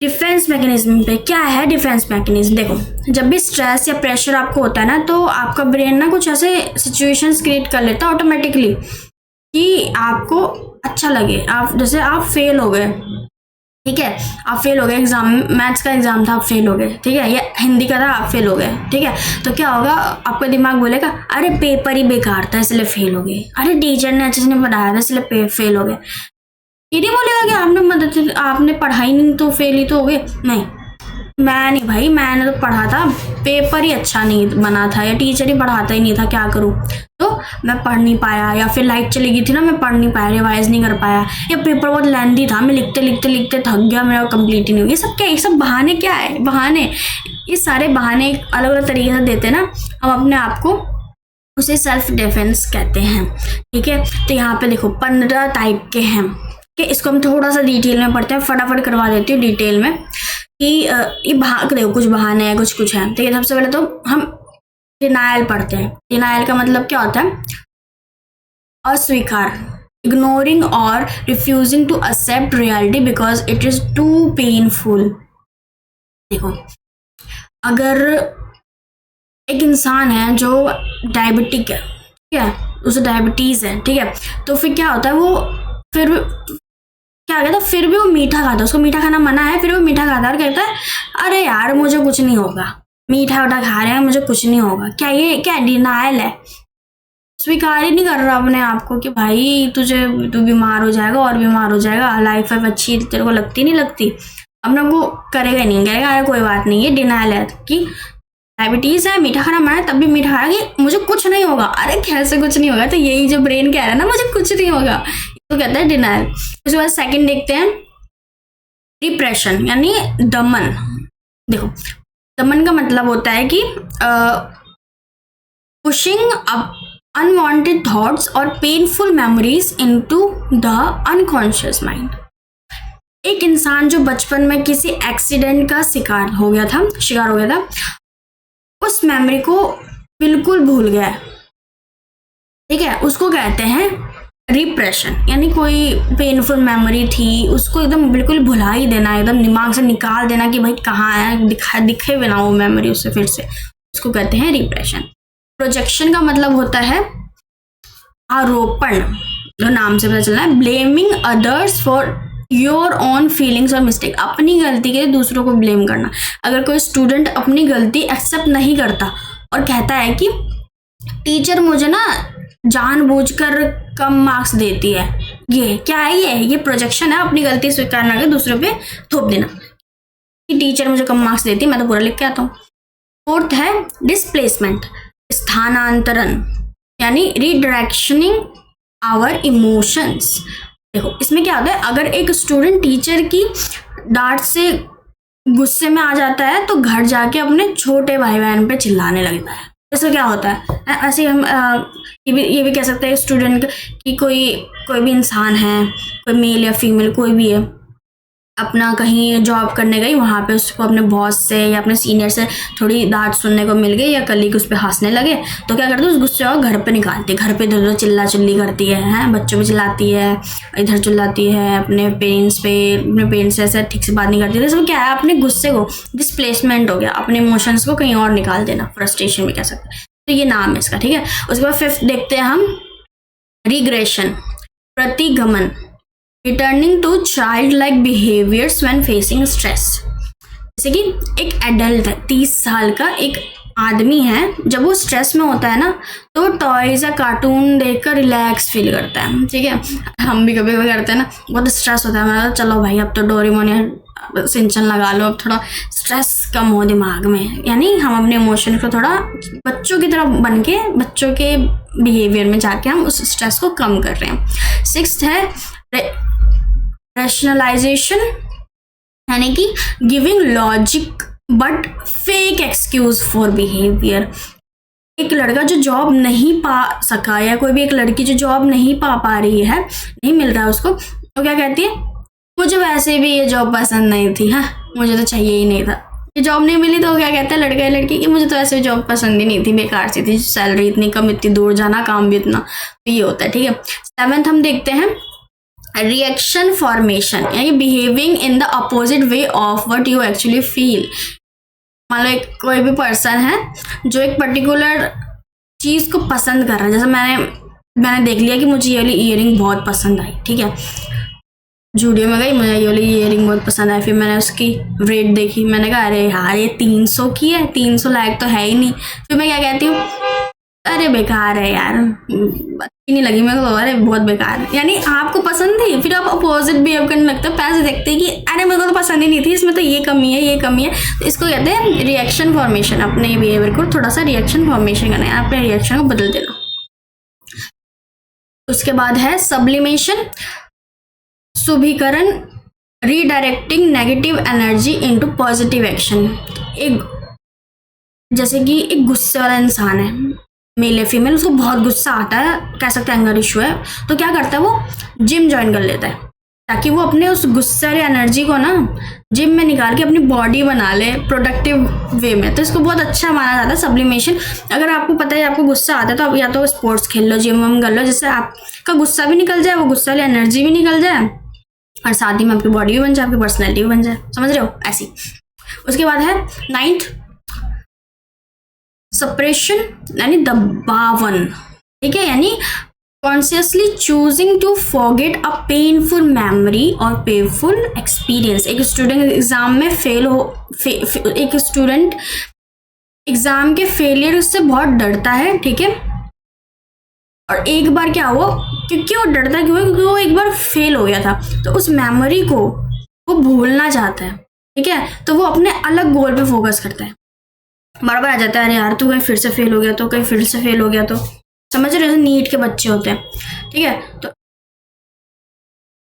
Defence mechanism पे क्या है। डिफेंस मैकेनिज्म देखो, जब भी स्ट्रेस या प्रेशर आपको होता है ना, तो आपका ब्रेन ना कुछ ऐसे सिचुएशंस क्रिएट कर लेता है ऑटोमेटिकली कि आपको अच्छा लगे। आप जैसे आप फेल हो गए, ठीक है, आप फेल हो गए एग्जाम, मैथ्स का एग्जाम था, आप फेल हो गए, ठीक है, या हिंदी का था, आप फेल हो गए, ठीक है, तो क्या होगा, आपका दिमाग बोलेगा अरे पेपर ही बेकार था इसलिए फेल हो गए, अरे टीचर ने अच्छे से नहीं पढ़ाया था इसलिए फेल हो गए। ये नहीं बोलेगा कि आपने पढ़ाई नहीं तो फेल ही तो हो गए। नहीं, मैं नहीं भाई, मैंने तो पढ़ा था, पेपर ही अच्छा नहीं बना था, या टीचर ही पढ़ाता ही नहीं था, क्या करूँ, तो मैं पढ़ नहीं पाया, या फिर लाइट चली गई थी ना, मैं पढ़ नहीं पाया, रिवाइज नहीं कर पाया, या पेपर बहुत लेंथी था, मैं लिखते लिखते लिखते थक गया, मेरा कंप्लीट ही नहीं हुआ। ये सब क्या, ये सब बहाने क्या है, बहाने, ये सारे बहाने अलग अलग तरीके से देते हैं ना हम अपने आप को, उसे सेल्फ डिफेंस कहते हैं, ठीक है। तो यहाँ पे देखो 15 टाइप के हैं, कि इसको हम थोड़ा सा डिटेल में पढ़ते हैं, फटाफट करवा देती हूँ डिटेल में कि ये देखो कुछ बहाने हैं, कुछ है, ठीक है। सबसे पहले तो हम डिनायल पढ़ते हैं। डिनायल का मतलब क्या होता है, अस्वीकार, इग्नोरिंग और refusing to accept reality because it is too painful. देखो, अगर एक इंसान है जो डायबिटिक है, ठीक है, उसे डायबिटीज है, ठीक है, तो फिर क्या होता है, वो फिर क्या कहता है, फिर भी वो मीठा खाता है, उसको मीठा खाना मना है, फिर वो मीठा खाता है और कहता है अरे यार मुझे कुछ नहीं होगा, मीठा उठा खा रहे हैं, मुझे कुछ नहीं होगा। क्या ये क्या डिनायल है, स्वीकार ही नहीं कर रहा अपने आप को कि भाई तू बीमार हो जाएगा और बीमार हो जाएगा, लाइफ अच्छी तेरे को लगती नहीं लगती, अपने को करेगा नहीं, करेगा अरे कोई बात नहीं। ये डिनायल है कि डायबिटीज है, मीठा खाना मना है, तब भी मीठा खाएगी, मुझे कुछ नहीं होगा। अरे कैसे कुछ नहीं होगा, तो यही जो ब्रेन कह रहा है ना मुझे कुछ नहीं होगा, तो कहता है डिनायल। उसके बाद सेकंड देखते हैं रिप्रेशन, यानी दमन। देखो, दमन का मतलब होता है कि पुशिंग अप अनवांटेड थॉट्स और painful memories into the unconscious mind. एक इंसान जो बचपन में किसी एक्सीडेंट का शिकार हो गया था, उस मेमोरी को बिल्कुल भूल गया, ठीक है, उसको कहते हैं रिप्रेशन। यानी कोई पेनफुल मेमोरी थी, उसको एकदम बिल्कुल भुला ही देना, एकदम दिमाग से निकाल देना कि भाई कहाँ है, दिखे बिना वो मेमोरी उससे फिर से, उसको कहते हैं रिप्रेशन। प्रोजेक्शन का मतलब होता है आरोपण, जो नाम से पता चल रहा है, blaming others for your own feelings और मिस्टेक, अपनी गलती के लिए दूसरों को ब्लेम करना। अगर कोई स्टूडेंट अपनी गलती एक्सेप्ट नहीं करता और कहता है कि टीचर मुझे ना जानबूझकर कम मार्क्स देती है, ये क्या है, ये प्रोजेक्शन है, अपनी गलती स्वीकार ना कर दूसरों पे थोप देना कि टीचर मुझे कम मार्क्स देती है, मैं तो पूरा लिख के आता हूँ। फोर्थ है डिस्प्लेसमेंट, स्थानांतरण, यानी रीडायरेक्शनिंग आवर इमोशंस। देखो, इसमें क्या होता है, अगर एक स्टूडेंट टीचर की डांट से गुस्से में आ जाता है तो घर जाके अपने छोटे भाई बहन पे चिल्लाने लगता है, इससे क्या होता है, ऐसे हम ये भी कह सकते हैं स्टूडेंट की कोई भी इंसान है, कोई मेल या फीमेल कोई भी है, अपना कहीं जॉब करने गई, वहाँ पे उसको अपने बॉस से या अपने सीनियर से थोड़ी डांट सुनने को मिल गई, या कलीग उस पर हंसने लगे, तो क्या करते हैं, उस गुस्से को घर पे निकालती है, घर पे इधर उधर चिल्ला चिल्ली करती है, बच्चों पे चिल्लाती है, इधर चिल्लाती है, अपने पेरेंट्स से ऐसे ठीक से बात नहीं करती। तो क्या है, अपने गुस्से को डिस्प्लेसमेंट हो गया, अपने इमोशंस को कहीं और निकाल देना, फ्रस्ट्रेशन भी कह सकते हैं, तो ये नाम है इसका, ठीक है। उसके बाद फिफ्थ देखते हैं हम रिग्रेशन, प्रतिगमन, returning to child like behaviours when facing stress. जैसे कि एक एडल्ट है, 30 साल का एक आदमी है, जब वो स्ट्रेस में होता है ना तो टॉयज या कार्टून देखकर रिलैक्स फील करता है, ठीक है। हम भी कभी कभी करते हैं ना, बहुत स्ट्रेस होता है हमारा, चलो भाई अब तो डोरेमोन या सिंचन लगा लो, अब थोड़ा स्ट्रेस कम हो दिमाग में, यानी हम अपने इमोशन को थोड़ा बच्चों की तरह बन के, बच्चों के बिहेवियर में जाके हम उस स्ट्रेस को कम कर रहे हैं। सिक्स्थ है रैशनलाइजेशन, यानी कि giving logic but fake excuse for behaviour. एक लड़का जो जॉब नहीं पा सका, या कोई भी एक लड़की जो जॉब नहीं पा रही है, नहीं मिल रहा है उसको, तो क्या कहती है, मुझे वैसे भी ये जॉब पसंद नहीं थी, हाँ मुझे तो चाहिए ही नहीं था, ये जॉब नहीं मिली, तो क्या कहता है लड़का या लड़की कि मुझे तो वैसे भी जॉब पसंद ही नहीं थी, बेकार सी थी, सैलरी इतनी कम, इतनी दूर जाना, काम भी इतना, तो ये होता है, ठीक है। 7th हम देखते हैं रिएक्शन फॉर्मेशन यानी behaving in the opposite way of what you actually feel. मान लो एक कोई भी पर्सन है जो एक पर्टिकुलर चीज को पसंद कर रहा है, जैसे मैंने देख लिया कि मुझे ये वाली ईयरिंग बहुत पसंद आई, ठीक है, जूडियो में गई, मुझे ये वाली ईयरिंग बहुत पसंद आई, फिर मैंने उसकी रेट देखी, मैंने कहा अरे यार ये 300 की है, 300 लायक तो है ही नहीं। फिर मैं क्या कहती हूँ, अरे बेकार है यार, अच्छी नहीं लगी मेरे को, अरे बहुत बेकार है। यानी आपको पसंद थी, फिर आप अपोजिट बिहेव करने लगते हो, पैसे देखते हैं कि अरे मेरे को तो पसंद ही नहीं थी, इसमें तो ये कमी है, ये कमी है। तो इसको कहते हैं रिएक्शन फॉर्मेशन। अपने बिहेवियर को थोड़ा सा रिएक्शन फॉर्मेशन करना है, अपने रिएक्शन को बदल देना। उसके बाद है सब्लिमेशन, सुभिकरण, redirecting negative energy into positive action. एक जैसे कि एक गुस्से वाला इंसान है, मेल या फीमेल, उसको बहुत गुस्सा आता है, कह सकते हैं एंगर इशू है, तो क्या करता है वो जिम ज्वाइन कर लेता है ताकि वो अपने उस गुस्से वाली एनर्जी को ना जिम में निकाल के अपनी बॉडी बना ले प्रोडक्टिव वे में। तो इसको बहुत अच्छा माना जाता है सब्लिमेशन। अगर आपको पता है आपको गुस्सा आता है तो आप या तो स्पोर्ट्स खेल लो, जिम वम कर लो, जिससे आपका गुस्सा भी निकल जाए, वो गुस्सा वाली एनर्जी भी निकल जाए और साथ ही में आपकी बॉडी भी बन जाए, आपकी पर्सनैलिटी भी बन जाए। समझ रहे हो, ऐसी। उसके बाद है 9th सप्रेशन यानी दबावन, ठीक है, यानी consciously choosing to forget a painful memory और पेनफुल एक्सपीरियंस। एक स्टूडेंट एग्जाम में एक स्टूडेंट एग्जाम के फेलियर से बहुत डरता है, ठीक है, और एक बार क्या हुआ, क्योंकि वो डरता क्यों है, क्योंकि वो एक बार फेल हो गया था, तो उस मेमोरी को वो भूलना चाहता है, ठीक है, तो वो अपने अलग गोल पे फोकस करता है। बार बार आ जाता है, अरे यार तू कहीं फिर से फेल हो गया तो, कहीं फिर से फेल हो गया तो। समझ रहे हो, नीट के बच्चे होते हैं, ठीक है, तो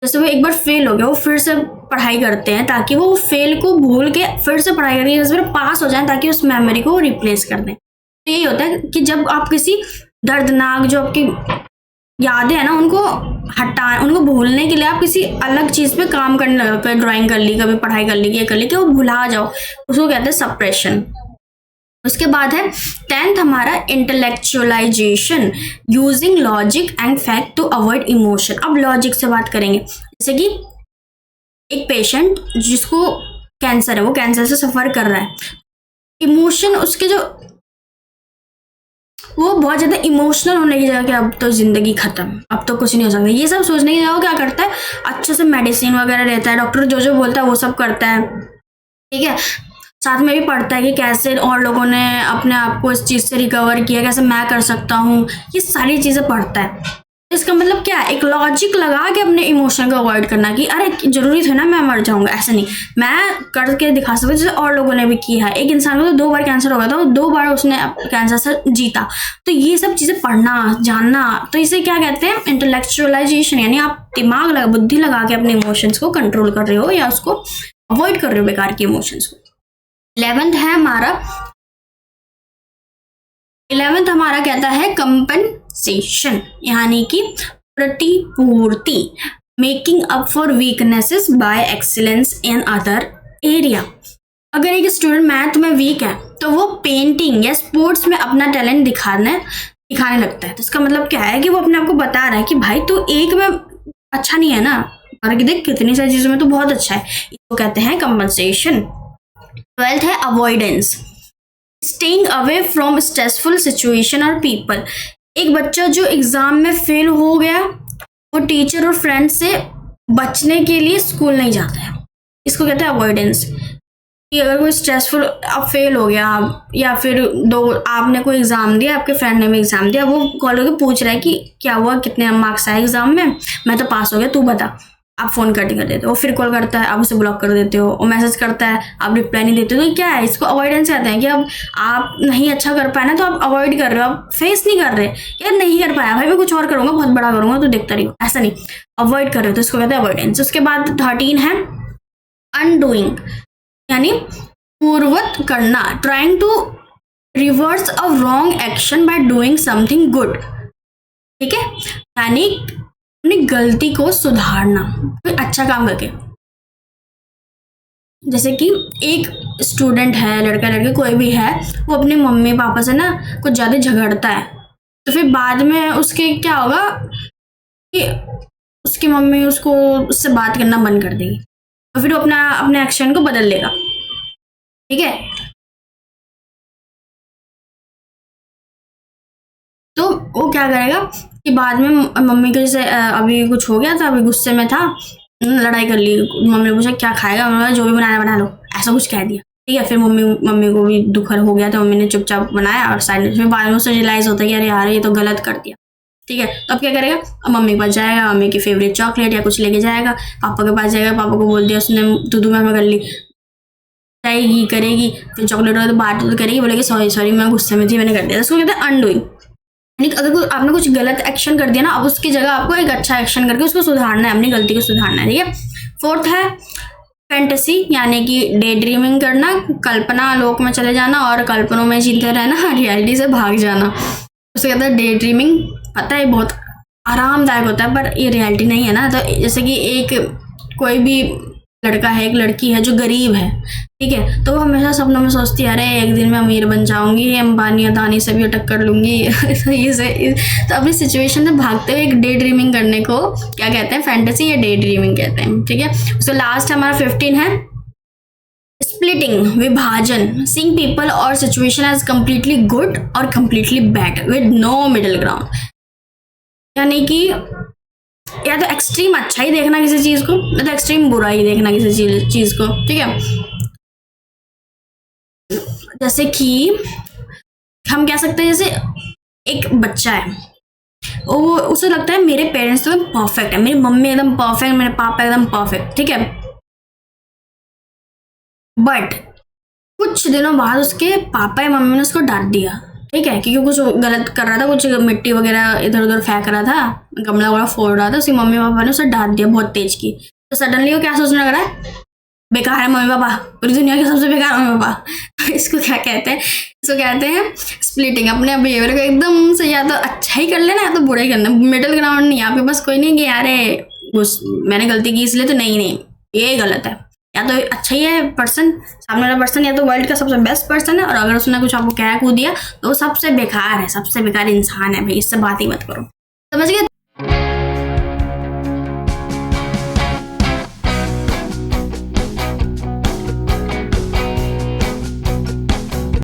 जैसे वो एक बार फेल हो गया, वो फिर से पढ़ाई करते हैं ताकि वो फेल को भूल के फिर से पढ़ाई करके इस बार पास हो जाए, ताकि उस मेमोरी को रिप्लेस कर दें। तो यही होता है कि जब आप किसी दर्दनाक जो आपकी यादें हैं ना, उनको भूलने के लिए आप किसी अलग चीज पे काम करने लगे, कभी ड्राइंग कर ली, कभी पढ़ाई कर ली, ये कर ली, कि वो भुला जाओ, उसको कहते हैं सप्रेशन। उसके बाद है 10th हमारा intellectualisation, using logic and fact to avoid emotion. अब लॉजिक से बात करेंगे, जैसे कि एक पेशेंट जिसको कैंसर है, वो कैंसर से सफर कर रहा है, इमोशन उसके जो वो बहुत ज्यादा इमोशनल होने की जगह कि अब तो जिंदगी खत्म, अब तो कुछ नहीं हो सकता, ये सब सोचने की जगह क्या करता है, अच्छे से मेडिसिन वगैरह लेता है, डॉक्टर जो बोलता है वो सब करता है, ठीक है, साथ में भी पढ़ता है कि कैसे और लोगों ने अपने आप को इस चीज से रिकवर किया, कैसे मैं कर सकता हूँ, ये सारी चीजें पढ़ता है। इसका मतलब क्या है, एक लॉजिक लगा के अपने इमोशन को अवॉइड करना कि अरे जरूरी थे ना मैं मर जाऊंगा, ऐसा नहीं, मैं करके दिखा सकता हूँ, जैसे और लोगों ने भी किया है। एक इंसान को तो 2 बार कैंसर हो गया था, 2 बार उसने कैंसर से जीता। तो ये सब चीजें पढ़ना जानना, तो इसे क्या कहते हैं, इंटेलेक्चुअलाइजेशन, यानी आप दिमाग लगा, बुद्धि लगा के अपने इमोशंस को कंट्रोल कर रहे हो या उसको अवॉइड कर रहे हो, बेकार के इमोशंस को। 11th है हमारा, 11th हमारा कहता है कंपनसेशन, यानी कि प्रतिपूर्ति, making up for weaknesses by excellence in other area. अगर एक स्टूडेंट मैथ में वीक है तो वो पेंटिंग या स्पोर्ट्स में अपना टैलेंट दिखाने लगता है। तो इसका मतलब क्या है कि वो अपने आप को बता रहा है कि भाई तू एक में अच्छा नहीं है ना, और देख कितनी सारी चीजों में तो बहुत अच्छा है। इसको कहते हैं कंपनसेशन। 12th है avoidance, staying away from stressful situation और पीपल। एक बच्चा जो एग्जाम में फेल हो गया, वो टीचर और फ्रेंड से बचने के लिए स्कूल नहीं जाता है, इसको कहते हैं अवॉइडेंस। कि अगर कोई स्ट्रेसफुल अब फेल हो गया, या फिर आपने कोई एग्जाम दिया, आपके फ्रेंड ने भी एग्जाम दिया, वो कॉल करके पूछ रहा है कि क्या हुआ, कितने मार्क्स आए एग्जाम में, मैं तो पास हो गया, तू बता। आप फोन कट कर देते हो, वो फिर कॉल करता है, आप उसे ब्लॉक कर देते हो, और मैसेज करता है, आप रिप्लाई नहीं देते हो। तो क्या है, इसको अवॉइडेंस कहते हैं कि अब आप नहीं अच्छा कर पाए ना, तो आप अवॉइड कर रहे हो, आप फेस नहीं कर रहे, यार नहीं कर पाया भाई, मैं कुछ और करूंगा, बहुत बड़ा करूंगा, तो देखता रहियो, ऐसा नहीं, अवॉइड कर रहे हो, तो इसको कहते हैं अवॉइडेंस। उसके बाद 13 है अनडूइंग, यानी पूर्ववत करना, trying to reverse a wrong action by doing something good, ठीक है, यानी अपनी गलती को सुधारना, कोई अच्छा काम करके। जैसे कि एक स्टूडेंट है, लड़का लड़की कोई भी है, वो अपने मम्मी पापा से ना कुछ ज्यादा झगड़ता है, तो फिर बाद में उसके क्या होगा कि उसकी मम्मी उसको उससे बात करना बंद कर देगी और फिर वो अपने एक्शन को बदल लेगा। ठीक है, तो वो क्या करेगा कि बाद में मम्मी के जैसे अभी कुछ हो गया था, अभी गुस्से में था, लड़ाई कर ली, मम्मी ने पूछा क्या खाएगा, मम्मी जो भी बनाना बना लो, ऐसा कुछ कह दिया। ठीक है, फिर मम्मी को भी दुख हो गया, तो मम्मी ने चुपचाप बनाया और साइड में, फिर बाद में उसे रियलाइज होता है कि अरे यार ये तो गलत कर दिया। ठीक है, तो अब क्या करेगा, अब मम्मी के पास जाएगा, मम्मी की फेवरेट चॉकलेट या कुछ लेके जाएगा, पापा के पास जाएगा, पापा को बोल दिया उसने तू मैं कर ली, जाएगी करेगी, फिर चॉकलेट तो बात तो करेगी, बोलेगी सॉरी मैं गुस्से में थी मैंने कर दिया। उसको कहते हैं अनडूइंग। यानी अगर आपने कुछ गलत एक्शन कर दिया ना, अब उसकी जगह आपको एक अच्छा एक्शन करके उसको सुधारना है, अपनी गलती को सुधारना है। ठीक है, फोर्थ है फैंटेसी, यानी कि डे ड्रीमिंग करना, कल्पना लोक में चले जाना और कल्पनों में जीते रहना, रियलिटी से भाग जाना। उसे कहते हैं डे ड्रीमिंग। पता है बहुत आरामदायक होता है पर ये रियलिटी नहीं है ना। तो जैसे कि एक कोई भी लड़का है, एक लड़की है जो गरीब है, ठीक है, तो वो हमेशा सपनों में सोचती है अरे एक दिन मैं अमीर बन जाऊंगी, अंबानी अदानी से भी टक्कर लूंगी तो अपनी सिचुएशन से भागते हुए एक डे ड्रीमिंग करने को क्या कहते हैं, फैंटेसी या डे ड्रीमिंग कहते हैं। ठीक है, तो लास्ट हमारा 15 है स्प्लिटिंग, विभाजन, सीइंग पीपल और सिचुएशन एज कंप्लीटली गुड और completely bad with no middle ground. यानी कि या तो एक्सट्रीम अच्छा ही देखना किसी चीज को, या तो एक्सट्रीम बुरा ही देखना किसी चीज को। ठीक है, जैसे कि हम कह सकते हैं जैसे एक बच्चा है, वो उसे लगता है मेरे पेरेंट्स तो परफेक्ट है, मेरी मम्मी एकदम परफेक्ट, मेरे पापा एकदम परफेक्ट। ठीक है, बट कुछ दिनों बाद उसके पापा या मम्मी ने उसको डांट दिया। ठीक है, क्योंकि कुछ गलत कर रहा था, कुछ मिट्टी वगैरह इधर उधर फेंक रहा था, गमला वगैरह फोड़ रहा था, उसकी मम्मी पापा ने उसे डांट दिया बहुत तेज की। तो सडनली वो क्या सोचने लग रहा है, बेकार है मम्मी पापा, पूरी दुनिया के सबसे बेकार मम्मी पापा। इसको क्या कहते हैं, इसको कहते हैं स्प्लिटिंग। अपने बिहेवियर को एकदम से या तो अच्छा ही कर लेना या तो बुरा ही करना, मिडिल ग्राउंड नहीं। आपके पास कोई नहीं कि यार मैंने गलती की इसलिए तो नहीं ये गलत है, या तो अच्छा ही है पर्सन, सामने वाला पर्सन या तो वर्ल्ड का सबसे बेस्ट पर्सन है, और अगर उसने कुछ आपको कह कूद दिया तो वो सबसे बेकार है, सबसे बेकार इंसान है भाई, इससे बात ही मत करो। समझ गए।